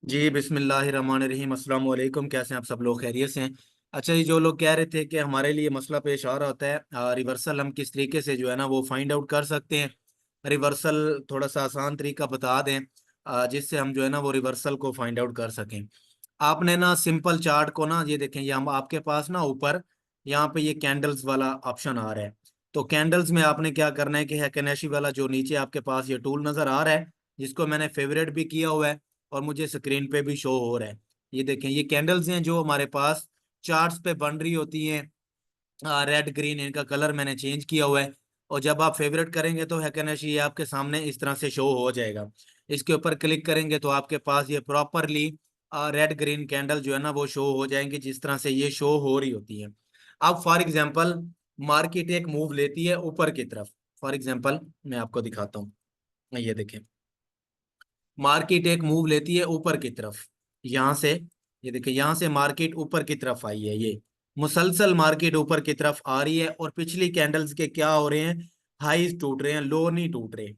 जी बिस्मिल्लाहिर्रहमानिर्रहीम, अस्सलाम वालेकुम। कैसे हैं आप सब लोग? खैरियत से हैं? अच्छा, ये जो लोग कह रहे थे कि हमारे लिए मसला पेश आ रहा होता है रिवर्सल, हम किस तरीके से जो है ना वो फाइंड आउट कर सकते हैं। रिवर्सल थोड़ा सा आसान तरीका बता दें जिससे हम जो है ना वो रिवर्सल को फाइंड आउट कर सकें। आपने ना सिंपल चार्ट को ना, ये देखें, ये हम आपके पास ना ऊपर यहाँ पे ये कैंडल्स वाला ऑप्शन आ रहा है। तो कैंडल्स में आपने क्या करना है कि हैकेनेशी वाला जो नीचे आपके पास ये टूल नजर आ रहा है, जिसको मैंने फेवरेट भी किया हुआ है और मुझे स्क्रीन पे भी शो हो रहा है। ये देखें, ये कैंडल्स हैं जो हमारे पास चार्ट्स पे बन रही होती हैं। रेड ग्रीन इनका कलर मैंने चेंज किया हुआ है। और जब आप फेवरेट करेंगे तो हैकेनेशी ये आपके सामने इस तरह से शो हो जाएगा। इसके ऊपर क्लिक करेंगे तो आपके पास ये प्रॉपरली रेड ग्रीन कैंडल जो है ना वो शो हो जाएंगे, जिस तरह से ये शो हो रही होती है। अब फॉर एग्जांपल मार्केट एक मूव लेती है ऊपर की तरफ। फॉर एग्जांपल मैं आपको दिखाता हूँ, ये देखें, मार्केट एक मूव लेती है ऊपर की तरफ यहाँ से। ये देखिए, यहाँ से मार्केट ऊपर की तरफ आई है। ये मुसलसल मार्केट ऊपर की तरफ आ रही है और पिछली कैंडल्स के क्या हो रहे हैं, हाईज टूट रहे हैं, लो नहीं टूट रहे,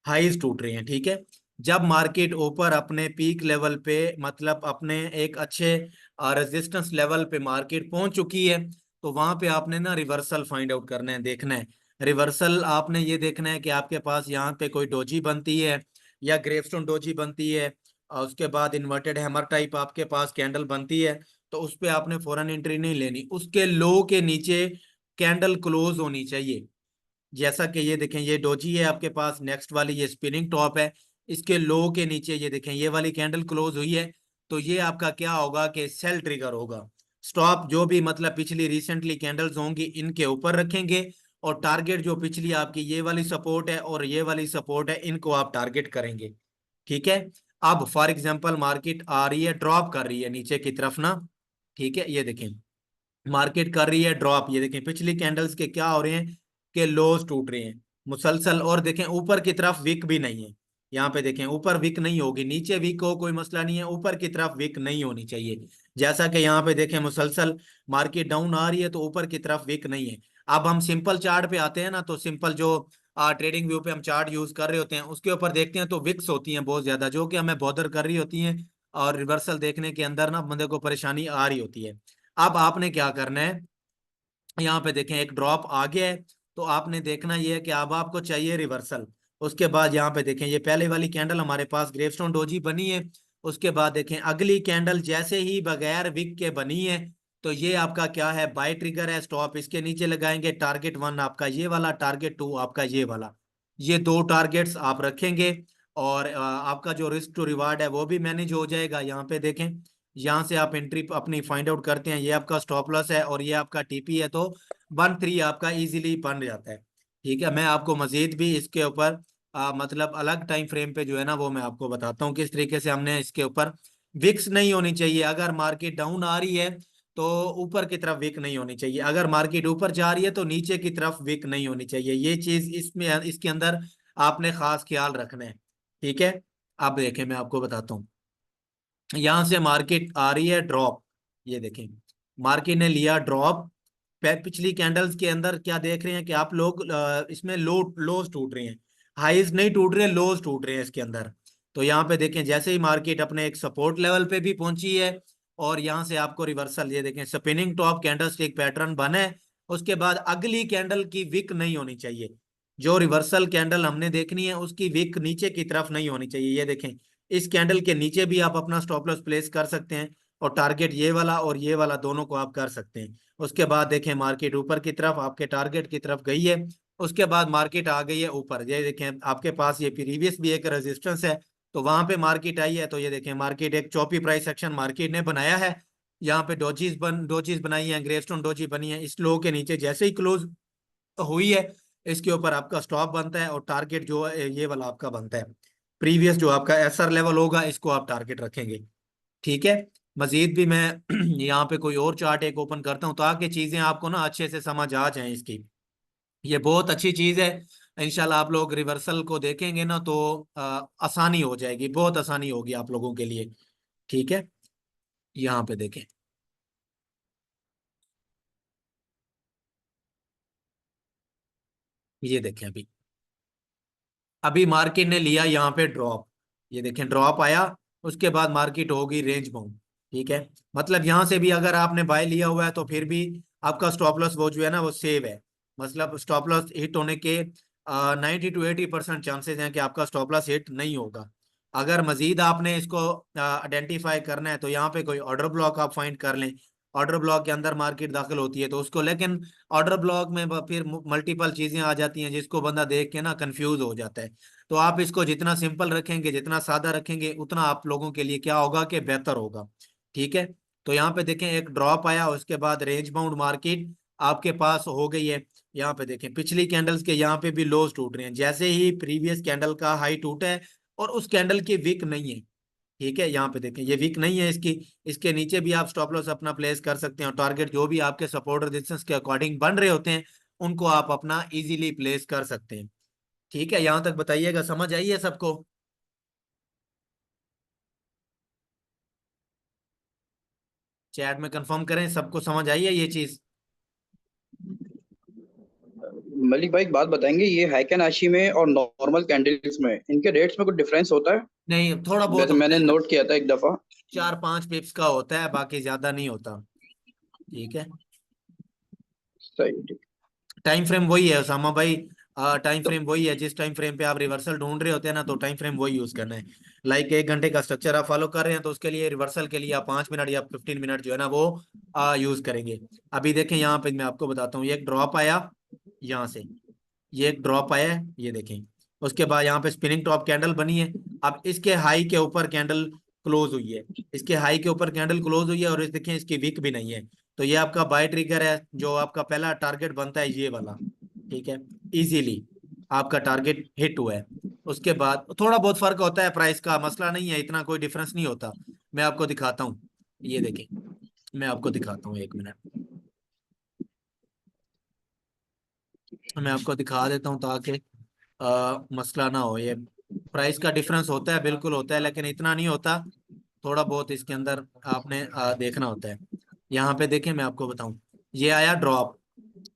हाईज टूट रहे हैं। ठीक है। जब मार्केट ऊपर अपने पीक लेवल पे, मतलब अपने एक अच्छे रेजिस्टेंस लेवल पे मार्केट पहुंच चुकी है, तो वहां पे आपने ना रिवर्सल फाइंड आउट करना है, देखना है। रिवर्सल आपने ये देखना है कि आपके पास यहाँ पे कोई डोजी बनती है या ग्रेवस्टोन डोजी बनती है, और उसके बाद इन्वर्टेड हैमर टाइप आपके पास कैंडल बनती है, तो उस पे आपने फौरन एंट्री नहीं लेनी। उसके लो के नीचे कैंडल क्लोज होनी चाहिए। जैसा कि ये देखें, ये डोजी है आपके पास, नेक्स्ट वाली ये स्पिनिंग टॉप है, इसके लो के नीचे ये देखें ये वाली कैंडल क्लोज हुई है। तो ये आपका क्या होगा कि सेल ट्रिगर होगा। स्टॉप जो भी मतलब पिछली रिसेंटली कैंडल्स होंगी इनके ऊपर रखेंगे, और टारगेट जो पिछली आपकी ये वाली सपोर्ट है और ये वाली सपोर्ट है, इनको आप टारगेट करेंगे। ठीक है। अब फॉर एग्जांपल मार्केट आ रही है, ड्रॉप कर रही है नीचे की तरफ ना। ठीक है, ये देखें, मार्केट कर रही है ड्रॉप। ये देखें पिछली कैंडल्स के क्या हो रहे हैं कि लोज टूट रहे हैं मुसलसल, और देखें ऊपर की तरफ विक भी नहीं है। यहाँ पे देखें ऊपर विक नहीं होगी, नीचे विक हो कोई मसला नहीं है, ऊपर की तरफ विक नहीं होनी चाहिए। जैसा कि यहाँ पे देखें मुसलसल मार्केट डाउन आ रही है तो ऊपर की तरफ विक नहीं है। अब हम सिंपल चार्ट पे आते हैं ना, तो सिंपल जो ट्रेडिंग व्यू पे हम चार्ट यूज कर रहे होते हैं उसके ऊपर देखते हैं तो विक्स होती हैं बहुत ज्यादा, जो कि हमें बॉदर कर रही होती हैं, और रिवर्सल देखने के अंदर ना बंदे को परेशानी आ रही होती है। अब आपने क्या करना है, यहाँ पे देखें एक ड्रॉप आ गया है, तो आपने देखना ये है कि अब आपको चाहिए रिवर्सल। उसके बाद यहाँ पे देखें ये पहले वाली कैंडल हमारे पास ग्रेवस्टोन डोजी बनी है। उसके बाद देखें अगली कैंडल जैसे ही बगैर विक के बनी है, तो ये आपका क्या है, बाय ट्रिगर है। स्टॉप इसके नीचे लगाएंगे, टारगेट वन आपका ये वाला, टारगेट टू आपका ये वाला, ये दो टारगेट्स आप रखेंगे। और आपका जो रिस्क टू रिवार्ड है वो भी मैनेज हो जाएगा। यहाँ पे देखें, यहाँ से आप एंट्री अपनी फाइंड आउट करते हैं, ये आपका स्टॉप लॉस है और ये आपका टीपी है, तो 1-3 आपका इजीली बन जाता है। ठीक है, मैं आपको मजीद भी इसके ऊपर मतलब अलग टाइम फ्रेम पे जो है ना वो मैं आपको बताता हूँ किस तरीके से हमने इसके ऊपर। विक्स नहीं होनी चाहिए, अगर मार्केट डाउन आ रही है तो ऊपर की तरफ विक नहीं होनी चाहिए, अगर मार्केट ऊपर जा रही है तो नीचे की तरफ विक नहीं होनी चाहिए। ये चीज इसमें इसके अंदर आपने खास ख्याल रखना है। ठीक है। अब देखें मैं आपको बताता हूँ, यहां से मार्केट आ रही है ड्रॉप। ये देखें, मार्केट ने लिया ड्रॉप। पिछली कैंडल्स के अंदर क्या देख रहे हैं कि आप लोग इसमें लोज टूट रहे हैं, हाईज नहीं टूट रहे, लोज टूट रहे हैं इसके अंदर। तो यहाँ पे देखें जैसे ही मार्केट अपने एक सपोर्ट लेवल पे भी पहुंची है, और यहाँ से आपको रिवर्सल, ये देखें spinning top candle stick pattern बना है। उसके बाद अगली कैंडल की विक नहीं होनी चाहिए, जो रिवर्सल कैंडल हमने देखनी है उसकी विक नीचे की तरफ नहीं होनी चाहिए। ये देखें, इस कैंडल के नीचे भी आप अपना स्टॉप लॉस प्लेस कर सकते हैं, और टारगेट ये वाला और ये वाला दोनों को आप कर सकते हैं। उसके बाद देखें मार्केट ऊपर की तरफ आपके टारगेट की तरफ गई है। उसके बाद मार्केट आ गई है ऊपर, ये देखें आपके पास ये प्रीवियस भी एक रेजिस्टेंस है, तो वहां पे मार्केट आई है। तो ये देखें मार्केट एक चौपी प्राइस एक्शन मार्केट ने बनाया है। यहाँ पे डोजीज बनाई है, ग्रेवस्टोन डोजी बनी है। इस लो के नीचे जैसे ही क्लोज हुई है, इसके ऊपर आपका स्टॉप बनता है और टारगेट जो है ये वाला आपका बनता है। प्रीवियस जो आपका एसआर लेवल होगा इसको आप टारगेट रखेंगे। ठीक है। मजीद भी मैं यहाँ पे कोई और चार्ट एक ओपन करता हूँ ताकि चीजें आपको ना अच्छे से समझ आ जाएं इसकी। ये बहुत अच्छी चीज है। इंशाल्लाह आप लोग रिवर्सल को देखेंगे ना तो आसानी हो जाएगी, बहुत आसानी होगी आप लोगों के लिए। ठीक है। यहाँ पे देखें, ये देखें, अभी अभी मार्केट ने लिया यहाँ पे ड्रॉप। ये देखें ड्रॉप आया, उसके बाद मार्केट होगी रेंज बाउंड। ठीक है, मतलब यहाँ से भी अगर आपने बाय लिया हुआ है तो फिर भी आपका स्टॉप लॉस वो जो है ना वो सेव है। मतलब स्टॉप लॉस हिट होने के 90 to 80% चांसेस हैं कि आपका स्टॉप लॉस हिट नहीं होगा। अगर मजीद आपने इसको आइडेंटिफाई करना है तो यहाँ पे कोई ऑर्डर ब्लॉक आप फाइंड कर लें। ऑर्डर ब्लॉक के अंदर मार्केट दाखिल होती है तो उसको, लेकिन ऑर्डर ब्लॉक में फिर मल्टीपल चीजें आ जाती हैं जिसको बंदा देख के ना कंफ्यूज हो जाता है। तो आप इसको जितना सिंपल रखेंगे, जितना सादा रखेंगे, उतना आप लोगों के लिए क्या होगा कि बेहतर होगा। ठीक है, तो यहाँ पे देखें एक ड्रॉप आया, उसके बाद रेंज बाउंड मार्केट आपके पास हो गई है। यहाँ पे देखें पिछली कैंडल्स के यहाँ पे भी लोज टूट रहे हैं, जैसे ही प्रीवियस कैंडल का हाई टूटा है और उस कैंडल की विक नहीं है। ठीक है, यहाँ पे देखें ये वीक नहीं है इसकी। इसके नीचे भी आप स्टॉप लॉस अपना प्लेस कर सकते हैं और टारगेट जो भी आपके सपोर्ट रेजिस्टेंस के अकॉर्डिंग बन रहे होते हैं उनको आप अपना इजीली प्लेस कर सकते हैं। ठीक है, यहाँ तक बताइएगा, समझ आई है सबको? चैट में कंफर्म करें सबको समझ आई है ये चीज? मलिक भाई एक बात बताएंगे, ये हैकन आशी में और नॉर्मल कैंडल्स में इनके रेट्स में कुछ डिफरेंस होता है? नहीं, थोड़ा बहुत वैसे होता मैंने है, नोट किया था एक दफा। 4-5 पिप्स का होता है, बाकी ज्यादा नहीं होता। ठीक है, सही, ठीक। टाइम फ्रेम वही है उसामा भाई। टाइम तो फ्रेम वही है, जिस टाइम फ्रेम पे आप रिवर्सल ढूंढ रहे होते हैं ना तो टाइम फ्रेम वही यूज करना है। लाइक 1 घंटे का स्ट्रक्चर आप फॉलो कर रहे हैं तो उसके लिए रिवर्सल के लिए आप 5 मिनट या 15 मिनट जो है ना वो यूज करेंगे। अभी देखें यहाँ पे मैं आपको बताता हूँ, ये एक ड्रॉप आया यहाँ से, ये एक ड्रॉप आया है, ये देखें। उसके बाद यहाँ पे स्पिनिंग टॉप कैंडल बनी है। अब इसके हाई के ऊपर कैंडल क्लोज हुई है, इसके हाई के ऊपर कैंडल क्लोज हुई है और इस देखें इसकी विक भी नहीं है। तो ये आपका बाय ट्रिगर है, जो आपका पहला टारगेट बनता है ये वाला। ठीक है, इजीली आपका टारगेट हिट हुआ है। उसके बाद थोड़ा बहुत फर्क होता है, प्राइस का मसला नहीं है, इतना कोई डिफरेंस नहीं होता। मैं आपको दिखाता हूँ, ये देखें, मैं आपको दिखाता हूँ 1 मिनट, मैं आपको दिखा देता हूँ ताकि मसला ना हो। ये प्राइस का डिफरेंस होता है, बिल्कुल होता है, लेकिन इतना नहीं होता। थोड़ा बहुत इसके अंदर आपने देखना होता है। यहाँ पे देखें मैं आपको बताऊं, ये आया ड्रॉप।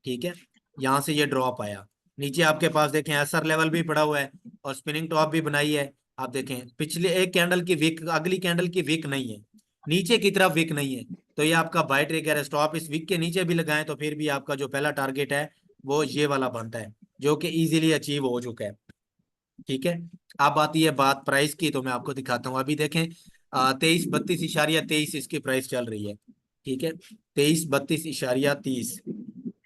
ठीक है, यहाँ से ये ड्रॉप आया, नीचे आपके पास देखें एसआर लेवल भी पड़ा हुआ है और स्पिनिंग टॉप भी बनाई है। आप देखें पिछले एक कैंडल की विक, अगली कैंडल की विक नहीं है, नीचे की तरफ विक नहीं है। तो ये आपका बाय ट्रिगर है, स्टॉप इस विक के नीचे भी लगाएं तो फिर भी आपका जो पहला टारगेट है वो ये वाला बनता है, जो कि इजीली अचीव हो चुका है। ठीक है, अब आती है बात प्राइस की, तो मैं आपको दिखाता हूँ। अभी देखें 23-32.23 इसकी प्राइस चल रही है। ठीक है, 23-32.30।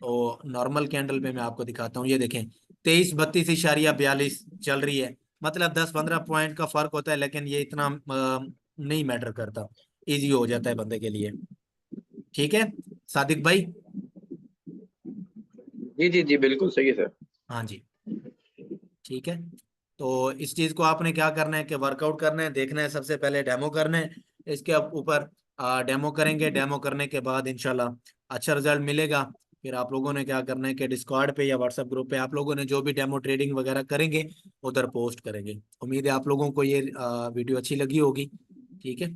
तो नॉर्मल कैंडल पे मैं आपको दिखाता हूँ, ये देखें 23-32.42 चल रही है। मतलब 10-15 पॉइंट का फर्क होता है, लेकिन ये इतना नहीं मैटर करता, इजी हो जाता है बंदे के लिए। ठीक है सादिक भाई? जी जी जी, बिल्कुल सही है सर। हाँ जी, ठीक है। तो इस चीज को आपने क्या करना है कि वर्कआउट करना है, देखना है, सबसे पहले डेमो करना है। इसके ऊपर डेमो करेंगे, डेमो करने के बाद इंशाल्लाह अच्छा रिजल्ट मिलेगा। फिर आप लोगों ने क्या करना है कि डिस्कॉर्ड पे या व्हाट्सएप ग्रुप पे आप लोगों ने जो भी डेमो ट्रेडिंग वगैरह करेंगे उधर पोस्ट करेंगे। उम्मीद है आप लोगों को ये वीडियो अच्छी लगी होगी। ठीक है।